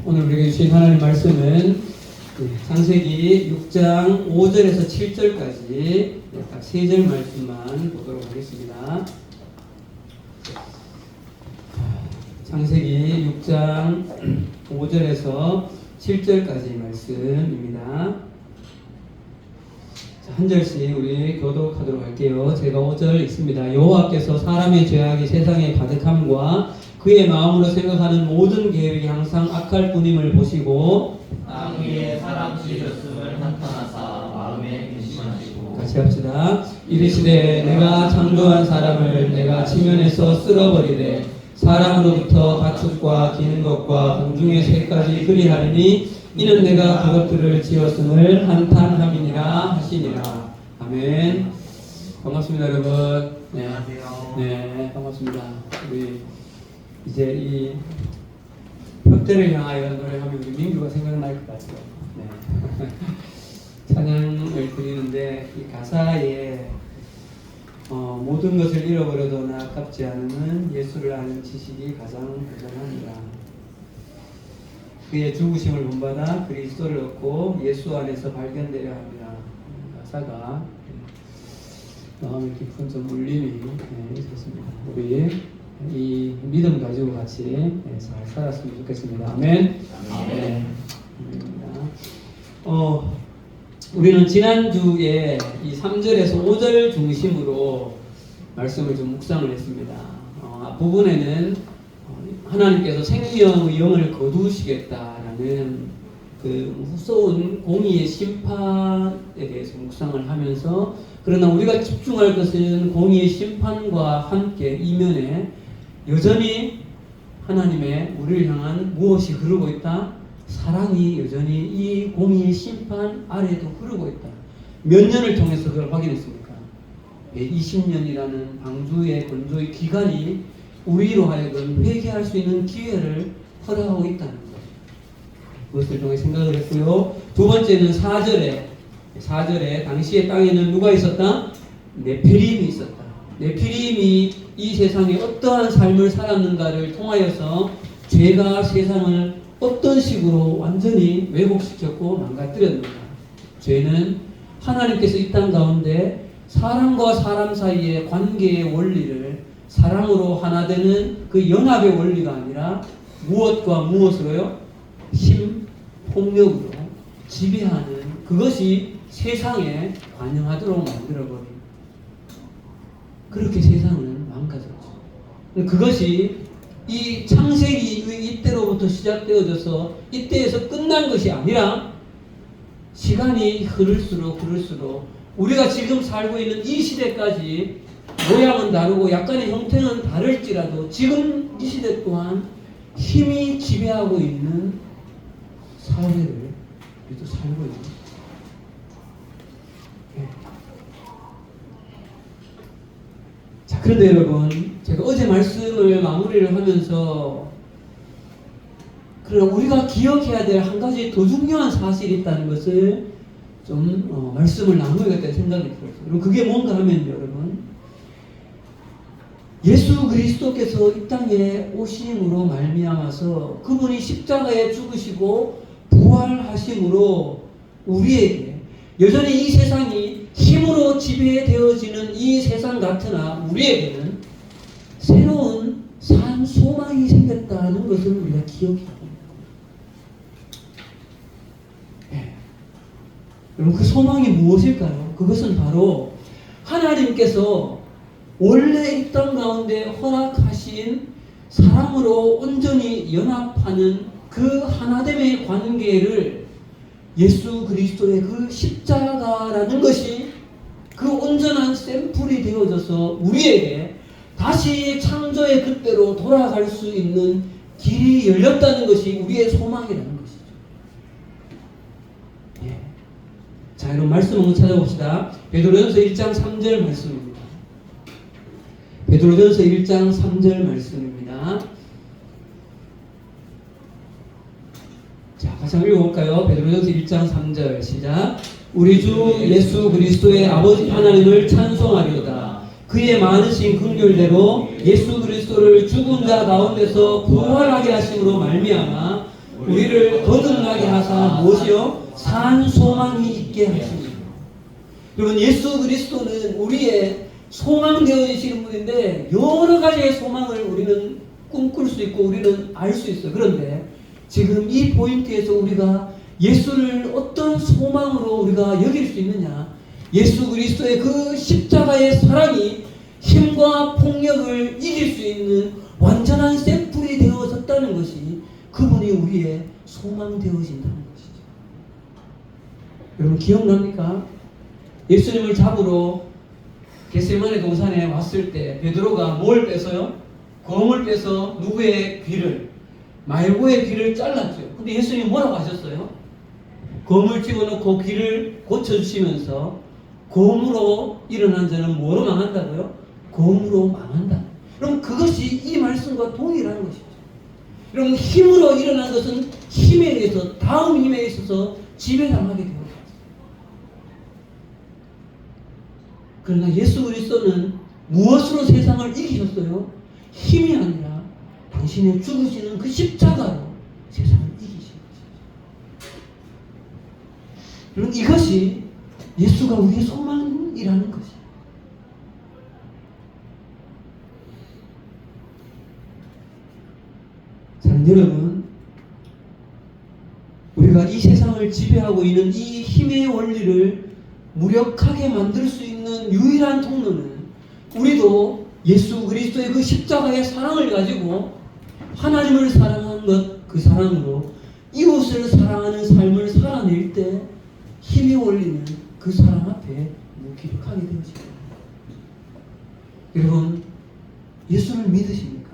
오늘 우리에게 주신 하나님 말씀은 창세기 6장 5절에서 7절까지 딱 3절 말씀만 보도록 하겠습니다. 창세기 6장 5절에서 7절까지 말씀입니다. 한 절씩 우리 교독하도록 할게요. 제가 5절 읽습니다. 여호와께서 사람의 죄악이 세상에 가득함과 그의 마음으로 생각하는 모든 계획이 항상 악할 뿐임을 보시고 땅 위에 사람 지으셨음을 한탄하사 마음에 근심하시고 같이 합시다. 이르시되 내가 창조한 사람을 내가 지면에서 쓸어버리되 사람으로부터 가축과 기는 것과 공중의 새까지 그리하리니 이는 내가 그것들을 지었음을 한탄함이니라 하시니라. 아멘. 반갑습니다 여러분. 네. 안녕하세요. 네, 반갑습니다. 우리 이제 이 벽대를 향하여 노래하면 우리 민규가 생각날 것 같아요. 네. 찬양을 드리는데 이 가사에 모든 것을 잃어버려도 아깝지 않은 예수를 아는 지식이 가장 부정합니다. 그의 죽으심을 본받아 그리스도를 얻고 예수 안에서 발견되려 합니다. 가사가 마음에 깊은 좀 울림이 있었습니다. 우리 이 믿음 가지고 같이 잘 살았으면 좋겠습니다. 아멘. 아멘. 우리는 지난주에 이 3절에서 5절 중심으로 말씀을 좀 묵상을 했습니다. 앞부분에는 하나님께서 생명의 영을 거두시겠다라는 그 무서운 공의의 심판에 대해서 묵상을 하면서, 그러나 우리가 집중할 것은 공의의 심판과 함께 이면에 여전히 하나님의 우리를 향한 무엇이 흐르고 있다? 사랑이 여전히 이 공의의 심판 아래에도 흐르고 있다. 몇 년을 통해서 그걸 확인했습니까? 20년이라는 방주의 건조의 기간이 우리로 하여금 회개할 수 있는 기회를 허락하고 있다는 것. 그것을 통해 생각을 했고요. 두 번째는 4절에 당시의 땅에는 누가 있었다? 네피림이 있었다. 네피림이 이 세상에 어떠한 삶을 살았는가를 통하여서 죄가 세상을 어떤 식으로 완전히 왜곡시켰고 망가뜨렸는가. 죄는 하나님께서 이 땅 가운데 사람과 사람 사이의 관계의 원리를 사랑으로 하나 되는 그 연합의 원리가 아니라 무엇과 무엇으로요? 힘, 폭력으로 지배하는 그것이 세상에 관영하도록 만들어버린, 그렇게 세상을 망가졌죠. 그것이 이 창세기 이때로부터 시작되어져서 이때에서 끝난 것이 아니라 시간이 흐를수록 우리가 지금 살고 있는 이 시대까지 모양은 다르고 약간의 형태는 다를지라도 지금 이 시대 또한 힘이 지배하고 있는 사회를 우리도 살고 있는. 자, 그런데 여러분, 제가 어제 말씀을 마무리를 하면서 그러나 우리가 기억해야 될 한 가지 더 중요한 사실이 있다는 것을 좀 말씀을 나누겠다는 생각이 들었어요. 그럼 그게 뭔가 하면 여러분, 예수 그리스도께서 이 땅에 오심으로 말미암아서 그분이 십자가에 죽으시고 부활하심으로 우리에게 여전히 이 세상이 힘으로 지배되어지는 이 세상 같으나 우리에게는 새로운 산 소망이 생겼다는 것을 우리가 기억해야 합니다. 여러분, 그 소망이 무엇일까요? 그것은 바로 하나님께서 원래 이 땅 가운데 허락하신 사람으로 온전히 연합하는 그 하나됨의 관계를 예수 그리스도의 그 십자가라는 것이 그 온전한 샘플이 되어져서 우리에게 다시 창조의 그때로 돌아갈 수 있는 길이 열렸다는 것이 우리의 소망이라는 것이죠. 예. 자, 여러분 말씀 한번 찾아봅시다. 베드로전서 1장 3절 말씀입니다. 베드로전서 1장 3절 말씀입니다. 자, 같이 한번 읽어볼까요? 베드로전서 1장 3절 시작. 우리 주 예수 그리스도의 아버지 하나님을 찬송하리로다. 그의 많으신 긍휼대로 예수 그리스도를 죽은 자 가운데서 부활하게 하심으로 말미암아 우리를 거듭나게 하사 무엇이요? 산 소망이 있게 하시니. 여러분, 예수 그리스도는 우리의 소망되어지시는 분인데 여러 가지의 소망을 우리는 꿈꿀 수 있고 우리는 알 수 있어요. 그런데 지금 이 포인트에서 우리가 예수를 어떤 소망으로 우리가 여길 수 있느냐? 예수 그리스도의 그 십자가의 사랑이 힘과 폭력을 이길 수 있는 완전한 샘플이 되어졌다는 것이 그분이 우리의 소망 되어진다는 것이죠. 여러분 기억납니까? 예수님을 잡으러 겟세마네 동산에 왔을 때 베드로가 뭘 빼서요? 검을 빼서 누구의 귀를? 말고의 귀를 잘랐죠. 근데 예수님이 뭐라고 하셨어요? 검을 집어넣고 귀를 고쳐주시면서 검으로 일어난 자는 뭐로 망한다고요? 검으로 망한다. 그럼 그것이 이 말씀과 동일한 것이죠. 여러분 힘으로 일어난 것은 힘에 의해서 다음 힘에 있어서 지배당하게 되는 것입니다. 그러나 예수 그리스도는 무엇으로 세상을 이기셨어요? 힘이 아니라 당신의 죽으시는 그 십자가로 세상을 이기신 것입니다. 여러분 이것이 예수가 우리의 소망이라는 것입니다. 사랑하는 여러분, 우리가 이 세상을 지배하고 있는 이 힘의 원리를 무력하게 만들 수 있는 유일한 통로는 우리도 예수 그리스도의 그 십자가의 사랑을 가지고 하나님을 사랑한 것, 그 사랑으로 이웃을 사랑하는 삶을 살아낼 때 힘의 원리는 그 사랑 앞에 무기력하게 되어집니다. 여러분, 예수를 믿으십니까?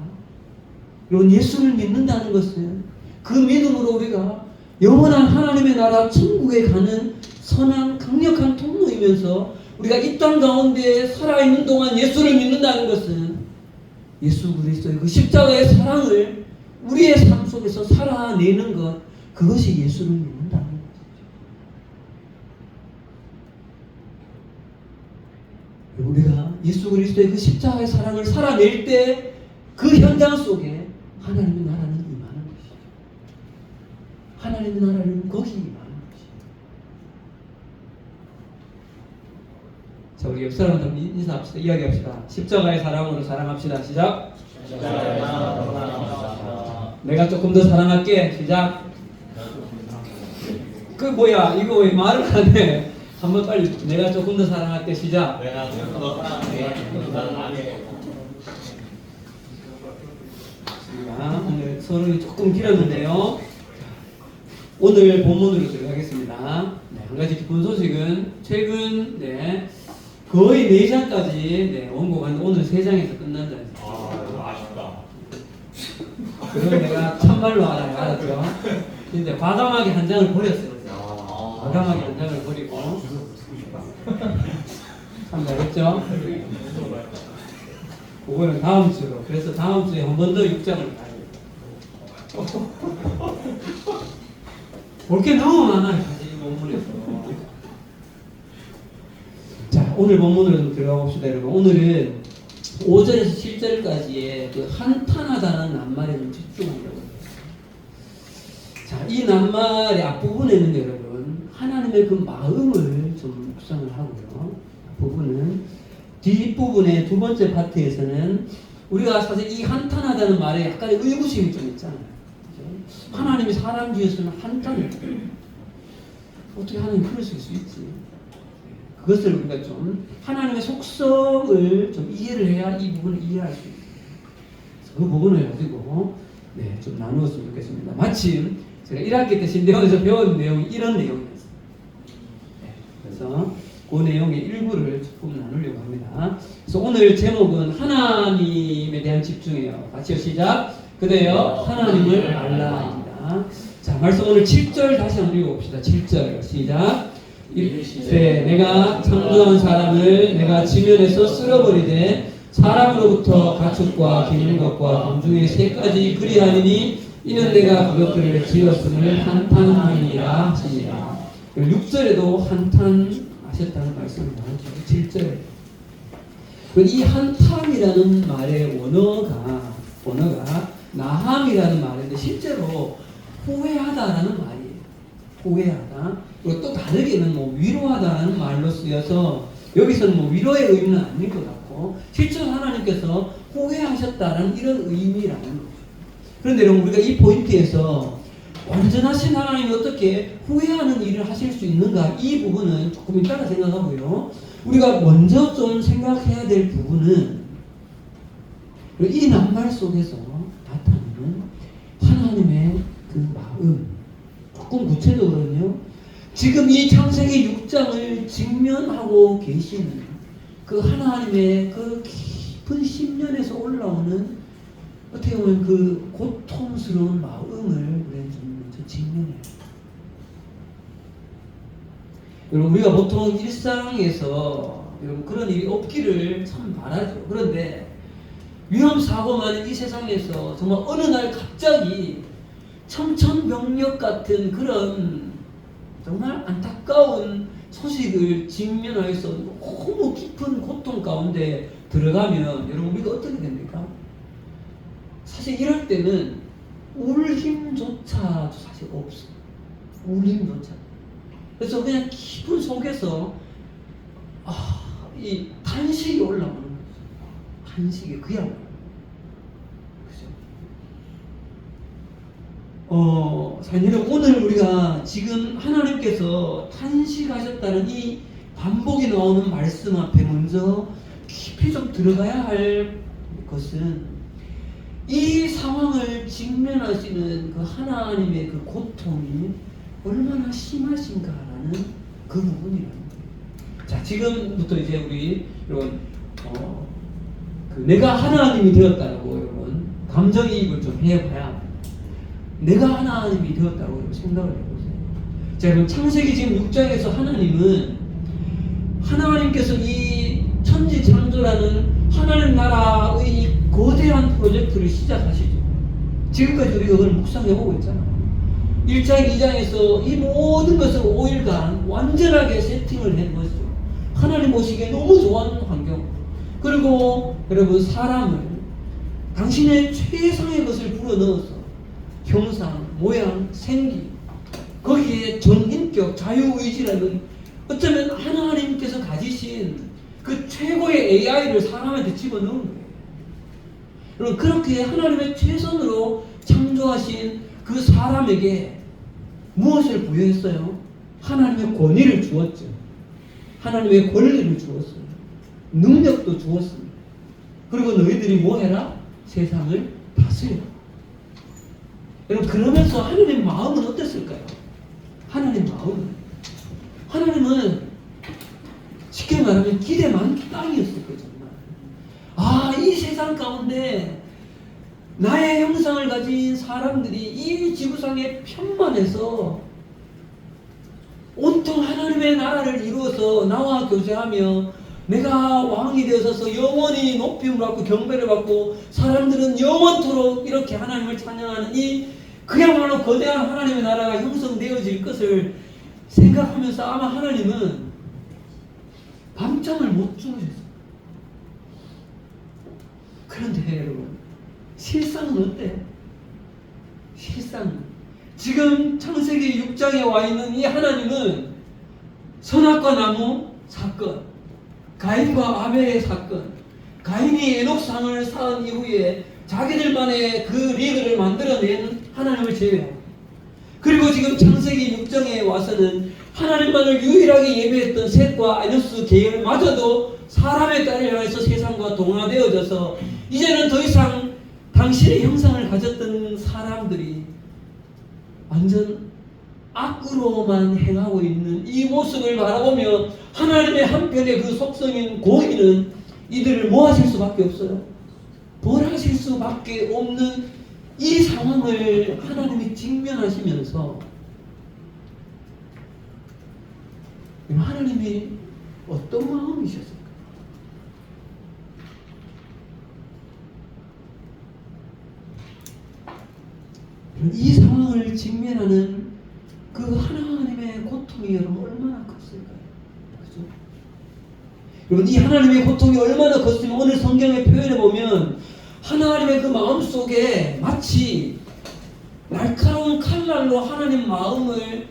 여러분, 예수를 믿는다는 것은 그 믿음으로 우리가 영원한 하나님의 나라 천국에 가는 선한 강력한 통로이면서 우리가 이 땅 가운데 살아있는 동안 예수를 믿는다는 것은 예수 그리스도의 그 십자가의 사랑을 우리의 삶 속에서 살아내는 것, 그것이 예수를 믿는다는 것이죠. 우리가 예수 그리스도의 그 십자가의 사랑을 살아낼 때 그 현장 속에 하나님의 나라는 임하는 것이죠. 하나님의 나라는 거기 임하는 것이죠. 자, 우리 옆 사람들 인사합시다. 이야기합시다. 십자가의 사랑으로 사랑합시다. 시작. 내가 조금 더 사랑할게. 시작. 그 뭐야? 이거 왜 말을 안 해? 한번 빨리. 내가 조금 더 사랑할게. 시작. 내가 조금 더 사랑할게. 오늘 서론이 조금 길었는데요. 오늘 본문으로 들어가겠습니다. 네, 한 가지 기쁜 소식은 최근 거의 4장까지 원고가 오늘 3장에서 끝난다. 아쉽다. 그걸 내가 참말로 알았죠. 근데 과감하게 한 장을 버렸어요. 과감하게 한 장을 버리고 참 잘했죠. 그거는 다음 주로. 그래서 다음 주에 한 번 더 6장을 가요. 볼 게 너무 많아요. 사실 이 본문에서. 자, 오늘 본문으로 좀 들어가 봅시다, 여러분. 오늘은 5절에서 7절까지의 그 한탄하다는 낱말에 좀 집중하려고 해요. 자, 이 낱말의 앞부분에는 여러분, 하나님의 그 마음을 좀 묵상을 하고요. 앞부분은 뒷부분의 두 번째 파트에서는 우리가 사실 이 한탄하다는 말에 약간의 의구심이 좀 있잖아요. 그렇죠? 하나님이 사람 지으시는 한탄을 어떻게 하나님 그럴 수 있지? 그것을 우리가 좀 하나님의 속성을 좀 이해를 해야 이 부분을 이해할 수 있어요. 그 부분을 가지고 좀 나누었으면 좋겠습니다. 마침 제가 1학기 때 신대원에서 배운 내용이 이런 내용이었어요. 그래서 그 내용의 일부를 조금 나누려고 합니다. 그래서 오늘 제목은 하나님에 대한 집중이에요. 같이요, 시작. 그대여 하나님을 알라입니다. 자, 말씀 오늘 7절 다시 한번 읽어봅시다. 7절 시작. 내가 창조한 사람을 내가 지면에서 쓸어버리되 사람으로부터 가축과 기는 것과 공중의 새까지 그리하니니 이는 내가 그것들을 지었음을 한탄하니라 하시니라. 6절에도 한탄하셨다는 말씀을 나누죠. 7절. 이 한탄이라는 말의 원어가 나함이라는 말인데 실제로 후회하다라는 말이에요. 후회하다. 그리고 또 다르게는 뭐 위로하다라는 말로 쓰여서 여기서는 뭐 위로의 의미는 아닐 것 같고 실제로 하나님께서 후회하셨다는 이런 의미라는 거죠. 그런데 여러분 우리가 이 포인트에서 완전하신 하나님이 어떻게 후회하는 일을 하실 수 있는가 이 부분은 조금 이따가 생각하고요. 우리가 먼저 좀 생각해야 될 부분은 이 낱말 속에서 나타나는 하나님의 그 마음 조금 구체적으로는요. 지금 이 창세기 6장을 직면하고 계시는 그 하나님의 그 깊은 심년에서 올라오는 어떻게 보면 그 고통스러운 마음을 우리는 좀 먼저 직면해요. 여러분 우리가 보통 일상에서 여러분 그런 일이 없기를 참 바라죠. 그런데 위험사고 많은 이 세상에서 정말 어느 날 갑자기 청천벽력 같은 그런 정말 안타까운 소식을 직면해서 너무 깊은 고통 가운데 들어가면 여러분 우리가 어떻게 됩니까? 사실 이럴 때는 울 힘조차 사실 없어. 울 힘조차. 그래서 그냥 깊은 속에서 이 탄식이 올라오는 거죠. 탄식이 그야말로. 사실은 오늘 우리가 지금 하나님께서 탄식하셨다는 이 반복이 나오는 말씀 앞에 먼저 깊이 좀 들어가야 할 것은 이 상황을 직면하시는 그 하나님의 그 고통이 얼마나 심하신가라는 그 부분이라는 거예요. 자, 지금부터 이제 우리 여러분 그 내가 하나님이 되었다고 여러분 감정이입을 좀 해봐야 합니다. 내가 하나님이 되었다고 생각을 해보세요. 자, 여러분 창세기 지금 6장에서 하나님께서 이 천지 창조라는 하나님 나라의 이 거대한 프로젝트를 시작하시죠. 지금까지 우리가 그걸 묵상해보고 있잖아요. 1장, 2장에서 이 모든 것을 5일간 완전하게 세팅을 해 놓으시죠. 하나님 보시기에 너무 좋아하는 환경. 그리고 여러분 사람을 당신의 최상의 것을 불어넣어서 형상, 모양, 생기 거기에 전인격, 자유의지라는 어쩌면 하나님께서 가지신 그 최고의 AI를 사람한테 집어넣은 거예요. 여러분 그렇게 하나님의 최선으로 창조하신 그 사람에게 무엇을 부여했어요? 하나님의 권위를 주었죠. 하나님의 권리를 주었어요. 능력도 주었습니다. 그리고 너희들이 뭐 해라? 세상을 다스려. 여러분 그러면서 하나님 마음은 어땠을까요? 하나님 하나님은 쉽게 말하면 기대 만땅이었을 거예요. 정말 이 세상 가운데 나의 형상을 가진 사람들이 이 지구상에 편만해서 온통 하나님의 나라를 이루어서 나와 교제하며 내가 왕이 되어서 영원히 높임을 받고 경배를 받고 사람들은 영원토록 이렇게 하나님을 찬양하는 이 그야말로 거대한 하나님의 나라가 형성되어질 것을 생각하면서 아마 하나님은 밤잠을 못 주무셨어요. 그런데 여러분 실상은 어때요? 실상은 지금 창세기 6장에 와 있는 이 하나님은 선악과 나무 사건, 가인과 아벨의 사건, 가인이 에녹상을 쌓은 이후에 자기들만의 그 리그를 만들어낸 하나님을 제외하고, 그리고 지금 창세기 6장에 와서는 하나님만을 유일하게 예배했던 셋과 아노스 계열마저도 사람의 딸을 향해서 세상과 동화되어져서 이제는 더 이상 당신의 형상을 가졌던 사람들이 완전 악으로만 행하고 있는 이 모습을 바라보며 하나님의 한편의 그 속성인 고의는 이들을 뭐 하실 수밖에 없어요? 벌하실 수밖에 없는 이 상황을 하나님이 직면하시면서 하나님이 어떤 마음이셨을까? 이 상황을 직면하는 그 하나님의 고통이 여러분 얼마나 컸을까요? 그죠? 여러분 이 하나님의 고통이 얼마나 컸으면 오늘 성경에 표현해 보면 하나님의 그 마음 속에 마치 날카로운 칼날로 하나님 마음을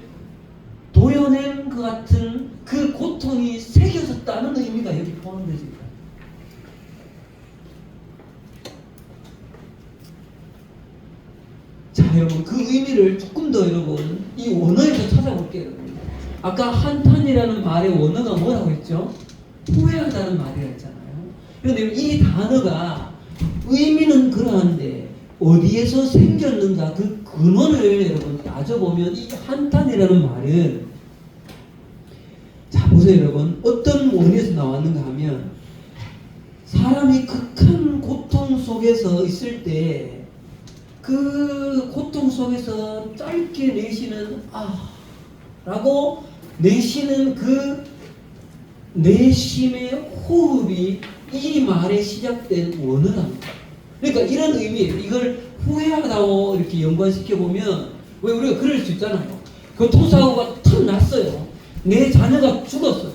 도려낸 것 같은 그 고통이 새겨졌다는 의미가 여기 포함되어집니다. 자, 여러분, 그 의미를 조금 더 여러분 이 원어에서 찾아볼게요. 여러분. 아까 한탄이라는 말의 원어가 뭐라고 했죠? 후회하다는 말이라 했잖아요. 그런데 이 단어가 의미는 그러한데 어디에서 생겼는가 그 근원을 여러분 따져보면 이 한탄이라는 말은, 자 보세요 여러분, 어떤 원에서 나왔는가 하면 사람이 극한 고통 속에서 있을 때 그 고통 속에서 짧게 내쉬는 라고 내쉬는 그 내심의 호흡이 이 말에 시작된 원어랍니다. 그러니까 이런 의미예요. 이걸 후회하다고 이렇게 연관시켜보면, 왜 우리가 그럴 수 있잖아요. 교통사고가 탁 났어요. 내 자녀가 죽었어요.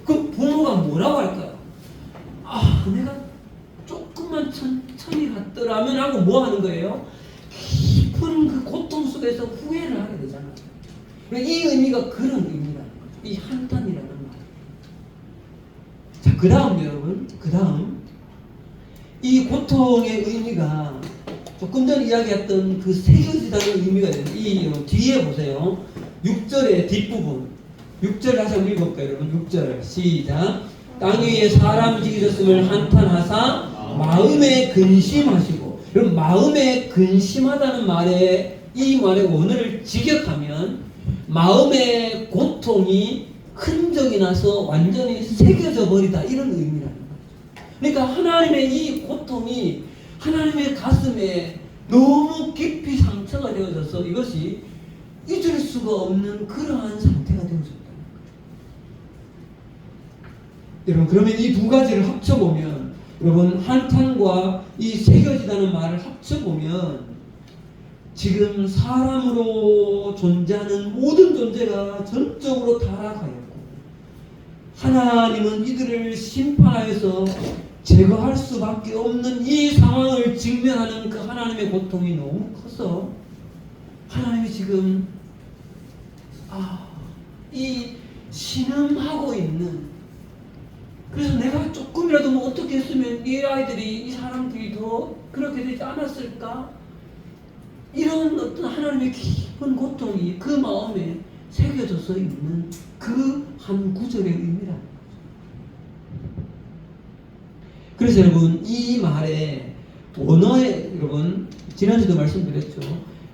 그럼 부모가 뭐라고 할까요? 내가 조금만 천천히 갔더라면 하고 뭐 하는 거예요? 깊은 그 고통 속에서 후회를 하게 되잖아요. 이 의미가 그런 의미라는 거죠. 이 한탄이라는 말. 자, 그 다음 여러분, 이 고통의 의미가 조금 전 이야기했던 그 새겨지다는 의미가 있는데, 이 뒤에 보세요. 6절의 뒷부분. 6절 다시 한번 읽어볼까요, 여러분? 6절 시작. 땅 위에 사람 지으셨음을 한탄하사 마음에 근심하시고. 여러분, 마음에 근심하다는 말에, 이 말의 원어를 직역하면 마음의 고통이 흔적이 나서 완전히 새겨져 버리다, 이런 의미라는 거죠. 그러니까 하나님의 이 고통이 하나님의 가슴에 너무 깊이 상처가 되어져서 이것이 잊을 수가 없는 그러한 상태가 되어졌다는 거예요. 여러분, 그러면 이 두 가지를 합쳐보면, 여러분, 한탄과 이 새겨지다는 말을 합쳐보면 지금 사람으로 존재하는 모든 존재가 전적으로 타락하였고, 하나님은 이들을 심판하여서 제거할 수밖에 없는 이 상황을 직면하는 그 하나님의 고통이 너무 커서 하나님이 지금 이 신음하고 있는, 그래서 내가 조금이라도 뭐 어떻게 했으면 이 아이들이, 이 사람들이 더 그렇게 되지 않았을까? 이런 어떤 하나님의 깊은 고통이 그 마음에 새겨져서 있는 그 한 구절의 의미라는 거죠. 그래서 여러분, 이 말에 원어에, 여러분 지난주도 말씀드렸죠.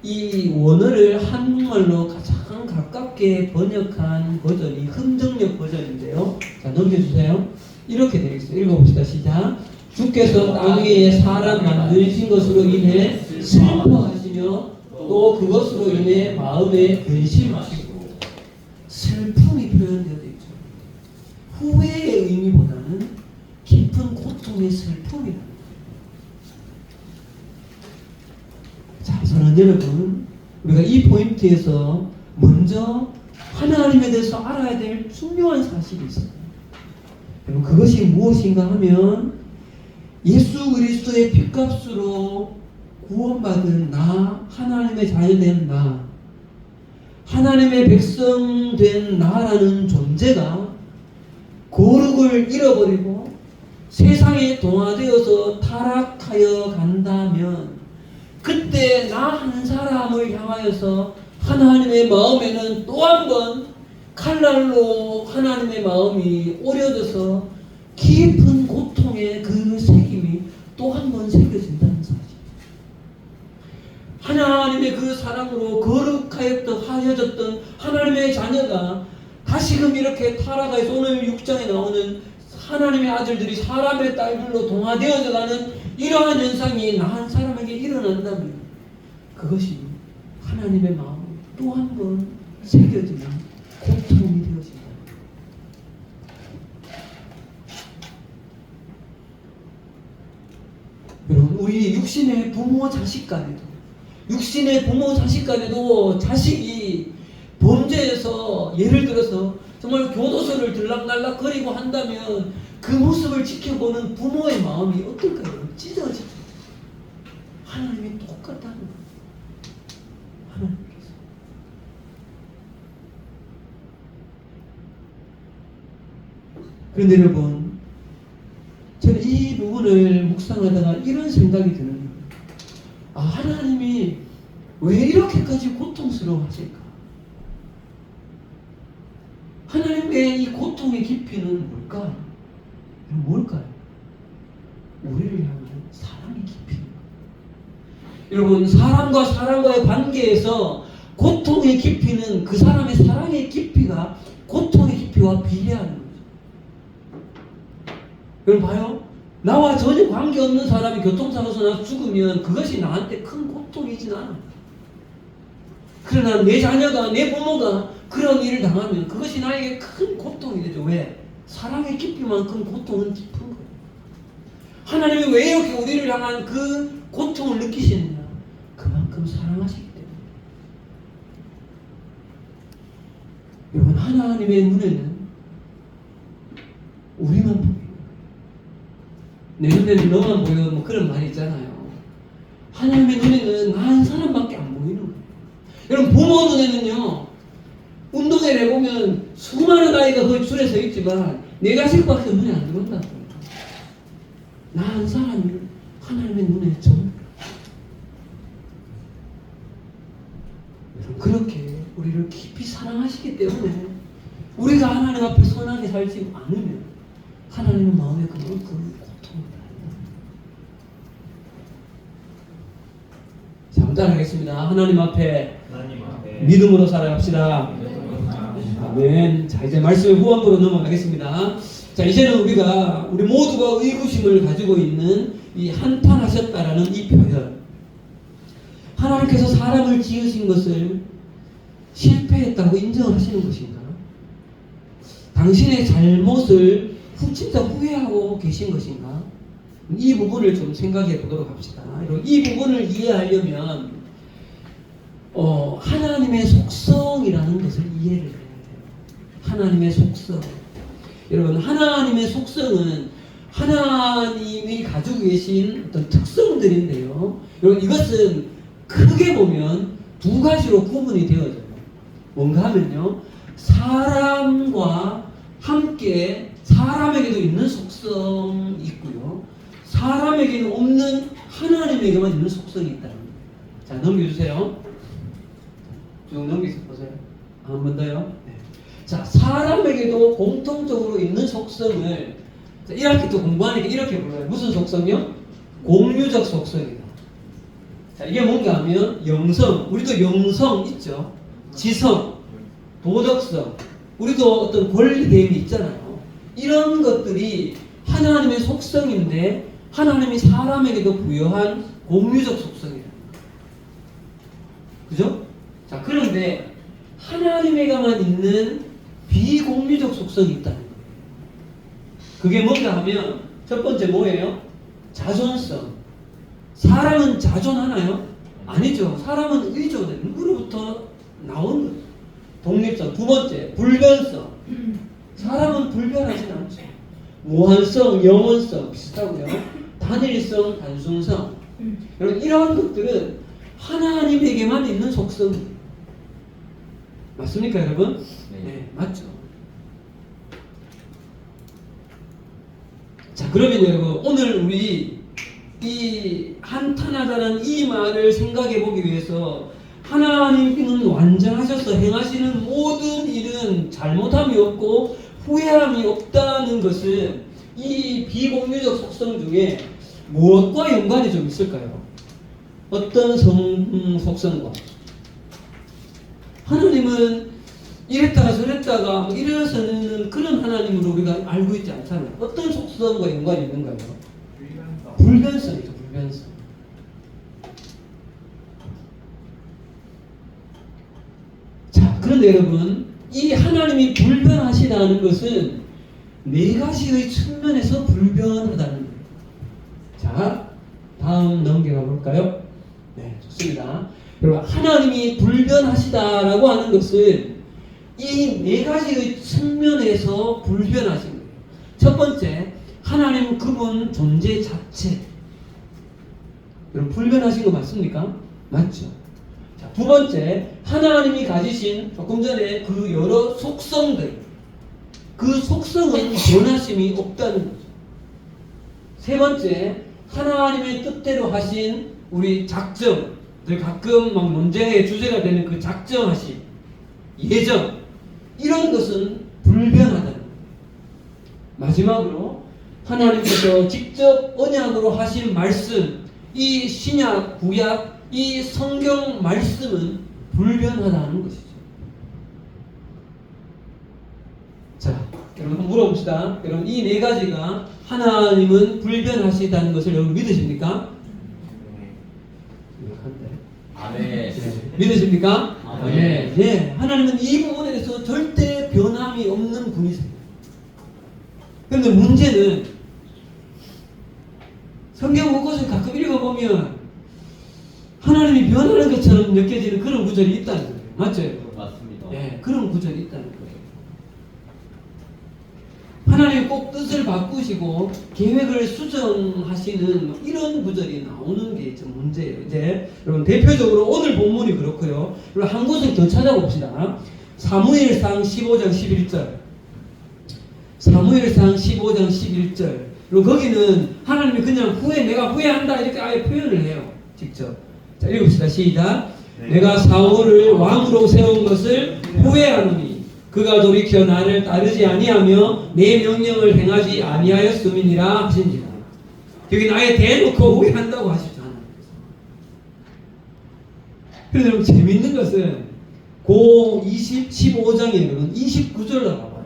이 원어를 한국말로 가장 가깝게 번역한 버전이 흥정역 버전인데요. 자, 넘겨주세요. 이렇게 되어 있어요. 읽어봅시다. 시작. 주께서 땅 위에 사람 만드신 것으로 인해 슬퍼하시며 또 그것으로 인해 마음에 근심하시고. 슬픔이 표현되어 있죠. 후회의 의미보다는 깊은 고통의 슬픔이라는 거예요. 자, 저는 여러분, 우리가 이 포인트에서 먼저 하나님에 대해서 알아야 될 중요한 사실이 있어요. 여러분, 그것이 무엇인가 하면 예수 그리스도의 핏값으로 구원받은 나, 하나님의 자녀된 나, 하나님의 백성 된 나라는 존재가 거룩을 잃어버리고 세상에 동화되어서 타락하여 간다면, 그때 나 한 사람을 향하여서 하나님의 마음에는 또 한 번 칼날로 하나님의 마음이 오려져서 깊은 고통의 그 새김이 또 한 번 새겨진다는 사실. 하나님의 그 사랑으로 거룩하여졌던 하나님의 자녀가 다시금 이렇게 타락해서 오늘 6장에 나오는 하나님의 아들들이 사람의 딸들로 동화되어져 가는 이러한 현상이 나 한 사람에게 일어난다면 그것이 하나님의 마음을 또 한 번 새겨지는 고통이 되어진다. 여러분, 우리 육신의 부모 자식 간에도 자식이 범죄해서, 예를 들어서 정말 교도소를 들락날락 거리고 한다면 그 모습을 지켜보는 부모의 마음이 어떨까요? 찢어지죠. 하나님이 똑같다는 거예요. 그런데 여러분, 저는 이 부분을 묵상하다가 이런 생각이 드는 거예요. 아, 하나님이 왜 이렇게까지 고통스러워하실까? 하나님의 이 고통의 깊이는 뭘까? 뭘까요? 우리를 향한 사랑의 깊이. 여러분, 사람과 사람과의 관계에서 고통의 깊이는 그 사람의 사랑의 깊이가 고통의 깊이와 비례하는 거죠. 여러분 봐요. 나와 전혀 관계없는 사람이 교통사고에서 나서 죽으면 그것이 나한테 큰 고통이진 않아. 그러나 내 자녀가, 내 부모가 그런 일을 당하면 그것이 나에게 큰 고통이 되죠. 왜? 사랑의 깊이만큼 고통은 깊은 거예요. 하나님이 왜 이렇게 우리를 향한 그 고통을 느끼시느냐? 그만큼 사랑하시기 때문에. 여러분, 하나님의 눈에는 우리만 보여요. 내 눈에는 너만 보여, 뭐 그런 말이 있잖아요. 하나님의 눈에는 나 한 사람밖에 안 보이는 거예요. 여러분, 부모 눈에는요, 운동회를 보면 수많은 아이가 거기 줄에 서 있지만 내 자식밖에 눈에 안 들어온다고요. 나 한 사람이 하나님의 눈에 좀. 그렇게 우리를 깊이 사랑하시기 때문에 우리가 하나님 앞에 선하게 살지 않으면 하나님은 마음에 그만큼 고통을 받는다. 자, 한번 따라하겠습니다. 하나님 앞에 믿음으로 살아갑시다. 아멘. 자, 이제 말씀의 후반부로 넘어가겠습니다. 자, 이제는 우리 모두가 의구심을 가지고 있는 이 한탄하셨다라는 이 표현. 하나님께서 사람을 지으신 것을 실패했다고 인정하시는 것인가? 당신의 잘못을 진짜 후회하고 계신 것인가? 이 부분을 좀 생각해 보도록 합시다. 이 부분을 이해하려면 하나님의 속성이라는 것을 이해를 해야 돼요. 하나님의 속성. 여러분, 하나님의 속성은 하나님이 가지고 계신 어떤 특성들인데요. 여러분, 이것은 크게 보면 두 가지로 구분이 되어져요. 뭔가 하면요, 사람과 함께 사람에게도 있는 속성이 있고요, 사람에게는 없는 하나님에게만 있는 속성이 있다는 거예요. 자, 넘겨주세요. 쭉 넘기서 보세요. 한 번 더요. 네. 자, 사람에게도 공통적으로 있는 속성을 1학기 또 공부하니까 이렇게 불러요. 무슨 속성이요? 공유적 속성이다. 자, 이게 뭔가 하면 영성, 우리도 영성 있죠. 지성, 도덕성, 우리도 어떤 권리됨이 있잖아요. 이런 것들이 하나님의 속성인데 하나님이 사람에게도 부여한 공유적 속성이에요. 그죠? 자, 그런데 하나님에게만 있는 비공유적 속성이 있다는 거예요. 그게 뭔가 하면 첫 번째 뭐예요? 자존성. 사람은 자존하나요? 아니죠. 사람은 의존해요. 누구로부터 나온 거죠. 독립성. 두 번째, 불변성. 사람은 불변하진 않죠. 무한성, 영원성 비슷하고요. 단일성, 단순성. 여러분, 이러한 것들은 하나님에게만 있는 속성이에요. 맞습니까, 여러분? 네, 맞죠. 자, 그러면 여러분, 오늘 우리 이 한탄하다는 이 말을 생각해 보기 위해서 하나님께는 완전하셔서 행하시는 모든 일은 잘못함이 없고 후회함이 없다는 것은 이 비공유적 속성 중에 무엇과 연관이 좀 있을까요? 어떤 속성과? 하나님은 이랬다가 저랬다가 뭐 이래서는 그런 하나님으로 우리가 알고 있지 않잖아요. 어떤 속성과 연관이 있는가요? 불변성이죠. 불변성. 자, 그런데 여러분, 이 하나님이 불변하시다는 것은 네 가지의 측면에서 불변하다는 거예요. 자, 다음 넘겨가 볼까요? 네, 좋습니다. 여러분, 하나님이 불변하시다라고 하는 것은 이 네 가지의 측면에서 불변하신 거예요. 첫 번째, 하나님 그분 존재 자체. 여러분, 불변하신 거 맞습니까? 맞죠. 자, 두 번째, 하나님이 가지신 조금 전에 그 여러 속성들. 그 속성은 변하심이 없다는 거죠. 세 번째, 하나님의 뜻대로 하신 우리 작정, 가끔 막 논쟁의 주제가 되는 그 작정하심, 예정, 이런 것은 불변하다는 거예요. 마지막으로 하나님께서 직접 언약으로 하신 말씀, 이 신약, 구약, 이 성경 말씀은 불변하다는 것이죠. 자, 여러분 물어봅시다. 여러분 이 네 가지가 하나님은 불변하시다는 것을 여러분 믿으십니까? 아멘. 네. 믿으십니까? 아멘. 네. 네. 하나님은 이 부분에 대해서 절대 변함이 없는 분이세요. 그런데 문제는 성경 곳곳을 가끔 읽어보면 하나님이 변하는 것처럼 느껴지는 그런 구절이 있다는 거예요. 맞죠? 맞습니다. 네, 그런 구절이 있다는 거예요. 하나님 꼭 뜻을 바꾸시고 계획을 수정하시는 이런 구절이 나오는 게 좀 문제예요. 이제 여러분 대표적으로 오늘 본문이 그렇고요. 그리고 한 곳을 더 찾아봅시다. 사무엘상 15장 11절. 사무엘상 15장 11절. 그리고 거기는 하나님이 그냥 내가 후회한다 이렇게 아예 표현을 해요. 직접. 자, 읽읍시다. 시작. 내가 사울을 왕으로 세운 것을 후회하노니 그가 돌이켜 나를 따르지 아니하며 내 명령을 행하지 아니하였음이니라 하신지라. 여기는 아예 대놓고 후회한다고 하시죠. 그런데 여러분 재밌는 것은 고 15장에 여러분 29절로 가봐요.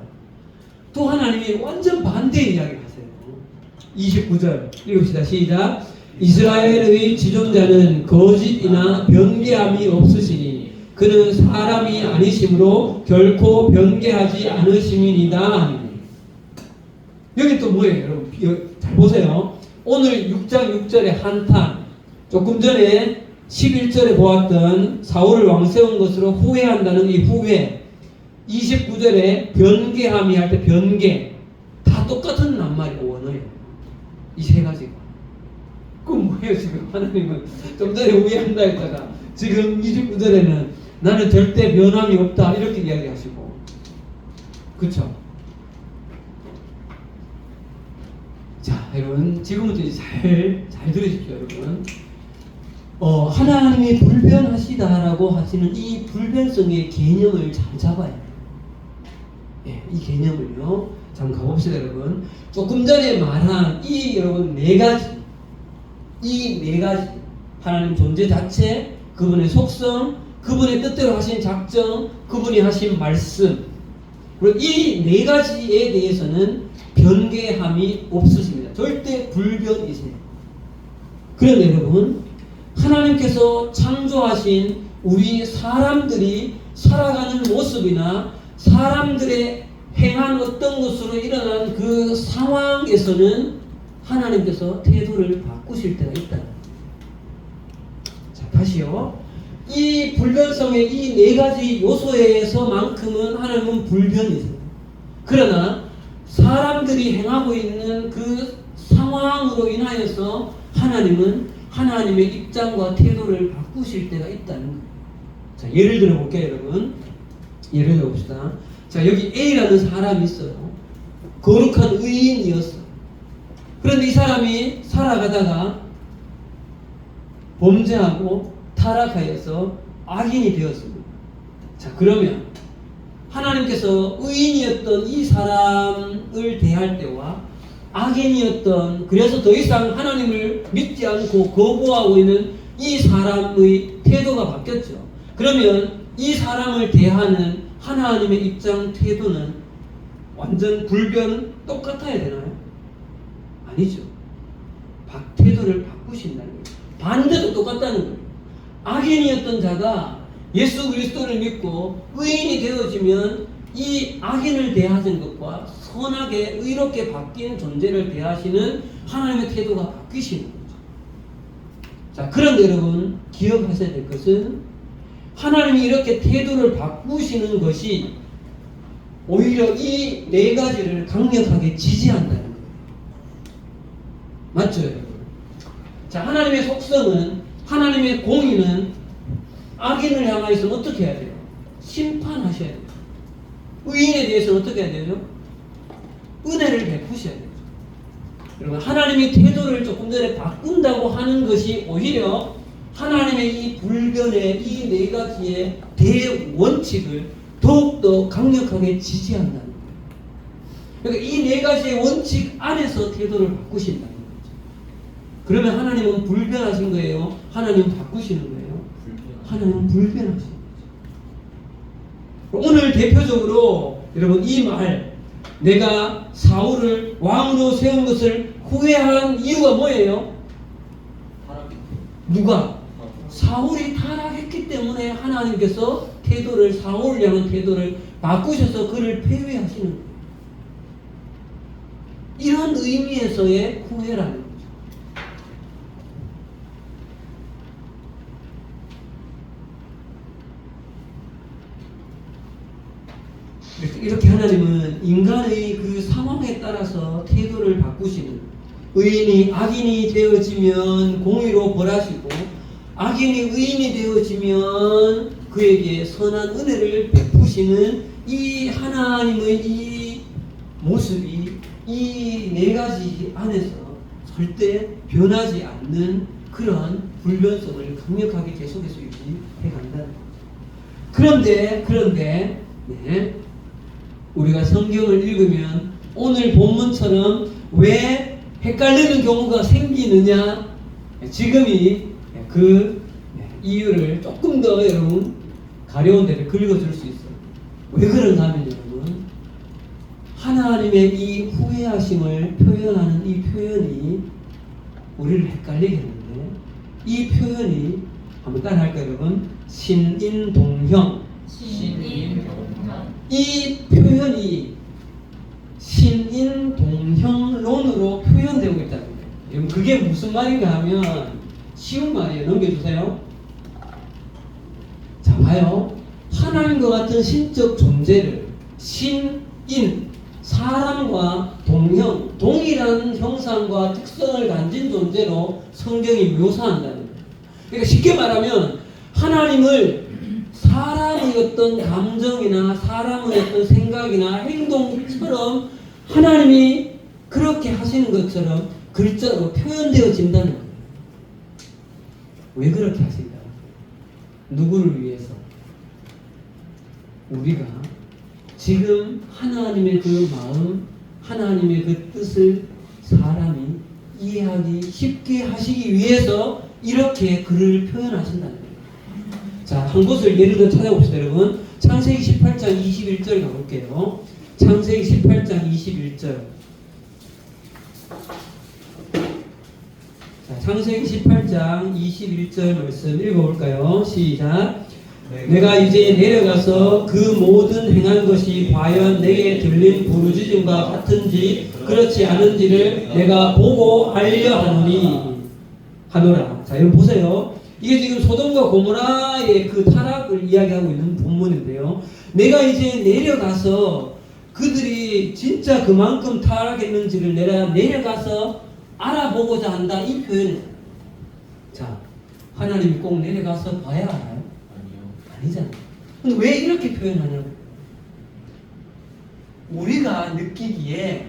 또 하나님이 완전 반대의 이야기를 하세요. 29절 읽읍시다. 시작. 이스라엘의 지존자는 거짓이나 변개함이 없으시니 그는 사람이 아니시므로 결코 변개하지 않으심이니이다. 여기 또 뭐예요? 여러분 잘 보세요. 오늘 6장 6절의 한탄, 조금 전에 11절에 보았던 사울을 왕 세운 것으로 후회한다는 이 후회, 29절에 변개함이 할 때 변개, 다 똑같은 낱말이고 원어예요. 이 세 가지가. 그럼 뭐예요 지금? 하나님은 좀 전에 후회한다 했다가 지금 29절에는 나는 절대 변함이 없다 이렇게 이야기하시고, 그쵸? 자, 여러분 지금부터 잘 들으십시오, 여러분. 하나님이 불변하시다라고 하시는 이 불변성의 개념을 잘 잡아야 돼요. 예, 이 개념을요. 잠깐 가봅시다, 여러분. 조금 전에 말한 여러분 네 가지, 이 네 가지 하나님 존재 자체, 그분의 속성, 그분의 뜻대로 하신 작정, 그분이 하신 말씀, 그리고 이 네 가지에 대해서는 변개함이 없으십니다. 절대 불변이세요. 그런데 여러분, 하나님께서 창조하신 우리 사람들이 살아가는 모습이나 사람들의 행한 어떤 것으로 일어난 그 상황에서는 하나님께서 태도를 바꾸실 때가 있다. 자, 다시요. 이 불변성의 이 네 가지 요소에서만큼은 하나님은 불변이세요. 그러나 사람들이 행하고 있는 그 상황으로 인하여서 하나님은 하나님의 입장과 태도를 바꾸실 때가 있다는 거예요. 자, 예를 들어 볼게요, 여러분. 예를 들어 봅시다. 자, 여기 A라는 사람이 있어요. 거룩한 의인이었어요. 그런데 이 사람이 살아가다가 범죄하고 타락하여서 악인이 되었습니다. 자, 그러면 하나님께서 의인이었던 이 사람을 대할 때와 악인이었던, 그래서 더 이상 하나님을 믿지 않고 거부하고 있는 이 사람의 태도가 바뀌었죠. 그러면 이 사람을 대하는 하나님의 입장 태도는 완전 불변 똑같아야 되나요? 아니죠. 태도를 바꾸신다는 거예요. 반대도 똑같다는 거예요. 악인이었던 자가 예수 그리스도를 믿고 의인이 되어지면 이 악인을 대하는 것과 선하게 의롭게 바뀐 존재를 대하시는 하나님의 태도가 바뀌시는 거죠. 자, 그런데 여러분 기억하셔야 될 것은 하나님이 이렇게 태도를 바꾸시는 것이 오히려 이 네 가지를 강력하게 지지한다는 거예요. 맞죠, 여러분? 자, 하나님의 속성은, 하나님의 공의는 악인을 향하여서 어떻게 해야 돼요? 심판하셔야 돼요. 의인에 대해서는 어떻게 해야 되죠? 은혜를 베푸셔야 되죠. 여러분, 하나님이 태도를 조금 전에 바꾼다고 하는 것이 오히려 하나님의 이 불변의 이 네 가지의 대원칙을 더욱더 강력하게 지지한다는 거예요. 그러니까 이 네 가지의 원칙 안에서 태도를 바꾸신다는 거죠. 그러면 하나님은 불변하신 거예요? 하나님은 바꾸시는 거예요? 하나님은 불변하신 거죠. 오늘 대표적으로 여러분 이 말, 내가 사울을 왕으로 세운 것을 후회한 이유가 뭐예요? 누가? 사울이 타락했기 때문에 하나님께서 태도를, 사울을 향한 태도를 바꾸셔서 그를 폐위하시는 거예요. 이런 의미에서의 후회라는 거죠. 이렇게 하나님은 인간의 그 상황에 따라서 태도를 바꾸시는, 의인이 악인이 되어지면 공의로 벌하시고 악인이 의인이 되어지면 그에게 선한 은혜를 베푸시는 이 하나님의 이 모습이 이 네 가지 안에서 절대 변하지 않는 그런 불변성을 강력하게 계속해서 유지해 간다는 거죠. 그런데 네, 우리가 성경을 읽으면 오늘 본문처럼 왜 헷갈리는 경우가 생기느냐, 지금이 그 이유를 조금 더 여러분 가려운 데를 긁어줄 수 있어요. 왜 그런가 하면 여러분, 하나님의 이 후회하심을 표현하는 이 표현이 우리를 헷갈리게 하는데, 이 표현이 한번 따라 할까요 여러분? 신인동형. 이 표현이 신인동형론으로 표현되고 있다는 거예요. 여러분, 그게 무슨 말인가 하면 쉬운 말이에요. 넘겨주세요. 자, 봐요. 하나님과 같은 신적 존재를 신인, 사람과 동형, 동일한 형상과 특성을 가진 존재로 성경이 묘사한다는 거예요. 그러니까 쉽게 말하면 하나님을 사람의 어떤 감정이나 사람의 어떤 생각이나 행동처럼 하나님이 그렇게 하시는 것처럼 글자로 표현되어진다는 거예요. 왜 그렇게 하신다? 누구를 위해서? 우리가 지금 하나님의 그 마음, 하나님의 그 뜻을 사람이 이해하기 쉽게 하시기 위해서 이렇게 글을 표현하신다는 거예요. 자, 한 곳을 예를 들어 찾아봅시다, 여러분. 창세기 18장 21절 가볼게요. 창세기 18장 21절. 자, 창세기 18장 21절 말씀 읽어볼까요? 시작. 내가 이제 내려가서 그 모든 행한 것이 과연 내게 들린 부르짖음과 같은지 그렇지 않은지를 내가 보고 알려 하노라. 자, 여러분 보세요. 이게 지금 소돔과 고모라의 그 타락을 이야기하고 있는 본문인데요. 내가 이제 내려가서 그들이 진짜 그만큼 타락했는지를 내가 내려가서 알아보고자 한다, 이 표현이에요. 자, 하나님이 꼭 내려가서 봐야 알아요? 아니잖아요. 근데 왜 이렇게 표현하냐고. 우리가 느끼기에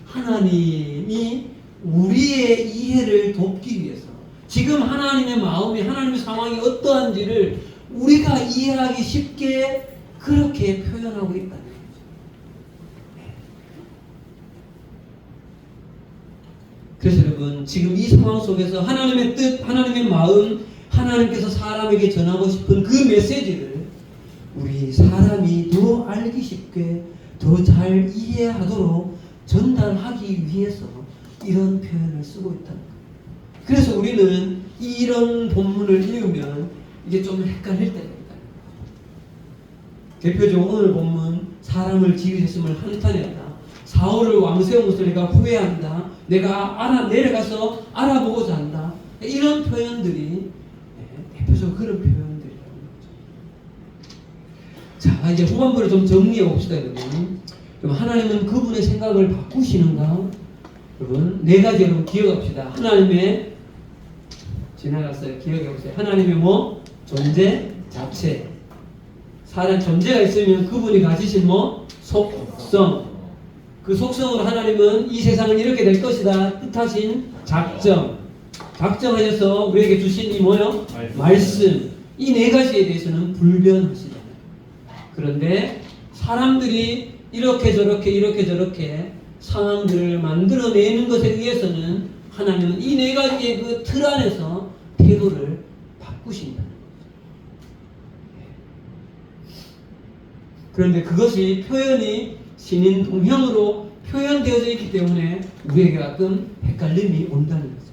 하나님이 우리의 이해를 돕기 위해서 지금 하나님의 마음이, 하나님의 상황이 어떠한지를 우리가 이해하기 쉽게 그렇게 표현하고 있다는 거죠. 그래서 여러분, 지금 이 상황 속에서 하나님의 뜻, 하나님의 마음, 하나님께서 사람에게 전하고 싶은 그 메시지를 우리 사람이 더 알기 쉽게, 더 잘 이해하도록 전달하기 위해서 이런 표현을 쓰고 있다는 거예요. 그래서 우리는 이런 본문을 읽으면 이게 좀 헷갈릴 때가 있다. 대표적으로 오늘 본문, 사람을 지으셨음을 한탄했다, 사울을 왕세운 것을 내가 후회한다, 내가 내려가서 알아보고자 한다, 이런 표현들이 대표적으로 그런 표현들이라는 거죠. 자, 이제 후반부를 좀 정리해 봅시다, 여러분. 하나님은 그분의 생각을 바꾸시는가? 여러분, 네 가지 여러분 기억합시다. 하나님의, 지나갔어요. 기억해 보세요. 하나님의 뭐? 존재 자체. 사람 존재가 있으면 그분이 가지신 뭐? 속성. 그 속성으로 하나님은 이 세상은 이렇게 될 것이다 뜻하신 작정하셔서 우리에게 주신 이 뭐요? 말씀. 이 네 가지에 대해서는 불변하시잖아요. 그런데 사람들이 이렇게 저렇게 상황들을 만들어내는 것에 의해서는 하나님은 이 네 가지의 그 틀 안에서 태도를 바꾸신다는 거죠. 그런데 그것이 표현이 신인동형으로 표현되어져 있기 때문에 우리에게 가끔 헷갈림이 온다는 거죠.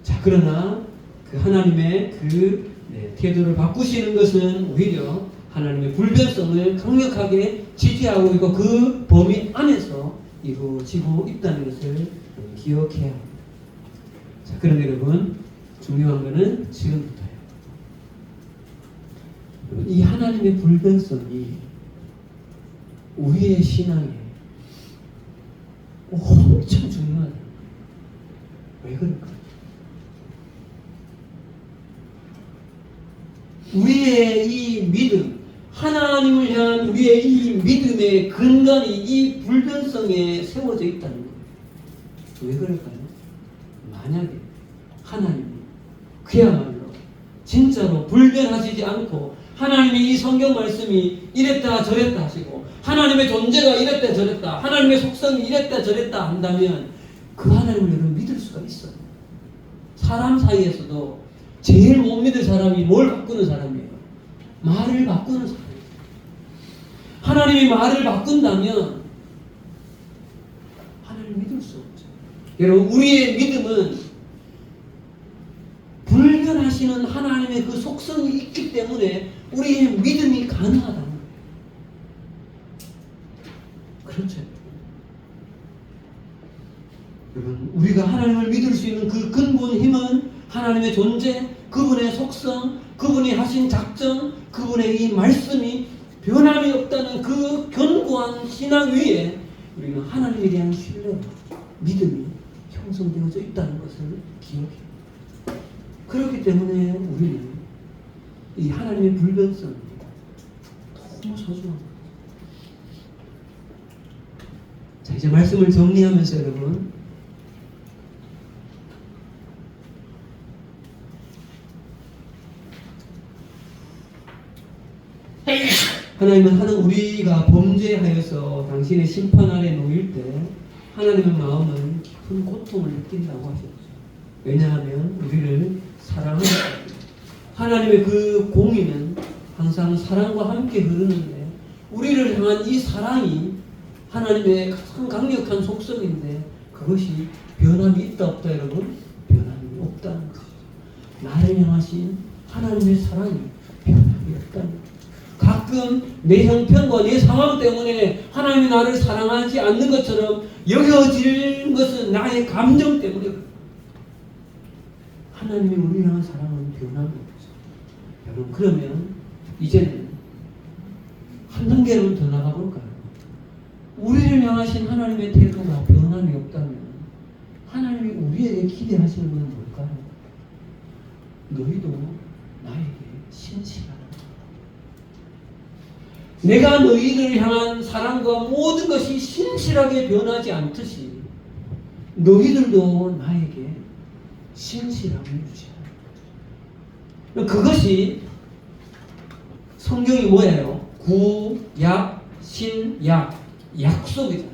자, 그러나 그 하나님의 그 태도를 바꾸시는 것은 오히려 하나님의 불변성을 강력하게 지지하고 있고 그 범위 안에서 이루어지고 있다는 것을 기억해야 합니다. 자, 그런데 여러분, 중요한 것은 지금부터예요. 이 하나님의 불변성이 우리의 신앙에 엄청 중요하다. 왜 그럴까요? 우리의 이 믿음, 하나님을 향한 우리의 이 믿음의 근간이 이 불변성에 세워져 있다는 거예요. 왜 그럴까요? 만약에 하나님이 그야말로 진짜로 불변하시지 않고 하나님의 이 성경 말씀이 이랬다 저랬다 하시고 하나님의 존재가 이랬다 저랬다 하나님의 속성이 이랬다 저랬다 한다면 그 하나님을 여러분 믿을 수가 있어요. 사람 사이에서도 제일 못 믿을 사람이 뭘 바꾸는 사람이에요? 말을 바꾸는 사람이에요. 하나님이 말을 바꾼다면 하나님을 믿을 수 없죠. 여러분, 우리의 믿음은 불변하시는 하나님의 그 속성이 있기 때문에 우리의 믿음이 가능하다는 거예요. 그렇죠. 여러분, 우리가 하나님을 믿을 수 있는 그 근본 힘은 하나님의 존재, 그분의 속성, 그분이 하신 작정, 그분의 이 말씀이 변함이 없다는 그 견고한 신앙 위에 우리는 하나님에 대한 신뢰와 믿음이 형성되어져 있다는 것을 기억해요. 그렇기 때문에 우리는 이 하나님의 불변성이 너무 소중합니다. 자, 이제 말씀을 정리하면서 여러분, 하나님은 우리가 범죄하여서 당신의 심판 아래 놓일 때 하나님의 마음은 깊은 고통을 느낀다고 하셨죠. 왜냐하면 우리를 사랑하기 때문에. 하나님의 그 공의는 항상 사랑과 함께 흐르는데 우리를 향한 이 사랑이 하나님의 가장 강력한 속성인데 그것이 변함이 있다 없다 여러분? 변함이 없다는 것이죠. 나를 향하신 하나님의 사랑이 변함이 없다는 것이죠. 가끔 내 형편과 내 상황 때문에 하나님이 나를 사랑하지 않는 것처럼 여겨지는 것은 나의 감정 때문에 하나님이 우리를 향한 사랑은 변함이 없죠. 여러분, 그러면 이제는 한 단계를 더 나가볼까요? 우리를 향하신 하나님의 태도가 변함이 없다면 하나님이 우리에게 기대하시는 건 뭘까요? 너희도 나에게 신실하라. 내가 너희를 향한 사랑과 모든 것이 신실하게 변하지 않듯이 너희들도 나에게 신실함을 유지하라. 그것이 성경이 뭐예요? 구, 약, 신, 약. 약속이잖아요.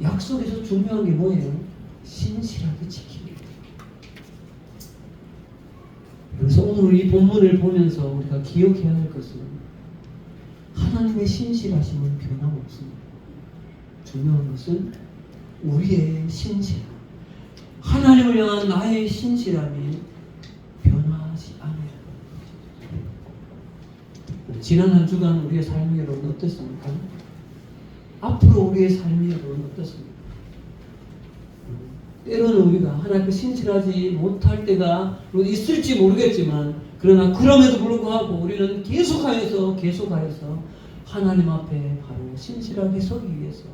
약속에서 중요한 게 뭐예요? 신실하게 지키기. 그래서 오늘 이 본문을 보면서 우리가 기억해야 할 것은 하나님의 신실하심은 변함없습니다. 중요한 것은 우리의 신실함, 하나님을 향한 나의 신실함이 변하지 않아요. 지난 한 주간 우리의 삶이 여러분 어떻습니까? 앞으로 우리의 삶이 여러분 어떻습니까? 때로는 우리가 하나님께 신실하지 못할 때가 있을지 모르겠지만 그러나 그럼에도 불구하고 우리는 계속하여서 하나님 앞에 바로 신실하게 서기 위해서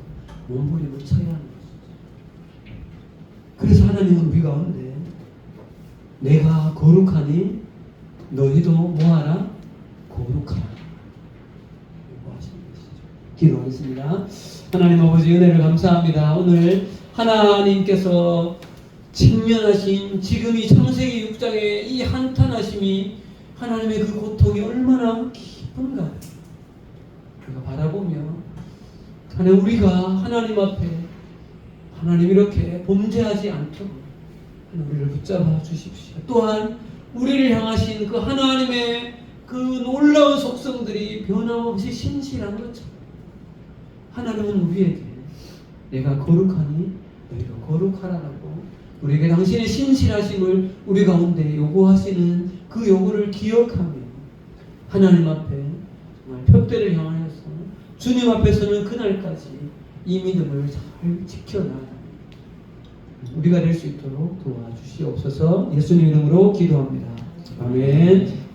몸부림을 쳐야 하는 것이죠. 그래서 하나님은 우리 가운데 내가 거룩하니 너희도 뭐하라? 거룩하라. 하시는 것이죠. 기도하겠습니다. 하나님 아버지 은혜를 감사합니다. 오늘 하나님께서 직면하신 지금 이 창세기 6장의 이 한탄하심이 하나님의 그 고통이 얼마나 깊은가 우리가 바라보며 하나님 우리가 하나님 앞에 하나님 이렇게 범죄하지 않도록 우리를 붙잡아 주십시오. 또한 우리를 향하신 그 하나님의 그 놀라운 속성들이 변함없이 신실한 것처럼 하나님은 우리에게 내가 거룩하니 너희도 거룩하라고 우리에게 당신의 신실하심을 우리 가운데 요구하시는 그 요구를 기억하며 하나님 앞에 정말 표대를 향하여서 주님 앞에서는 그날까지 이 믿음을 잘 지켜나가는 우리가 될 수 있도록 도와주시옵소서. 예수님 이름으로 기도합니다. 아멘.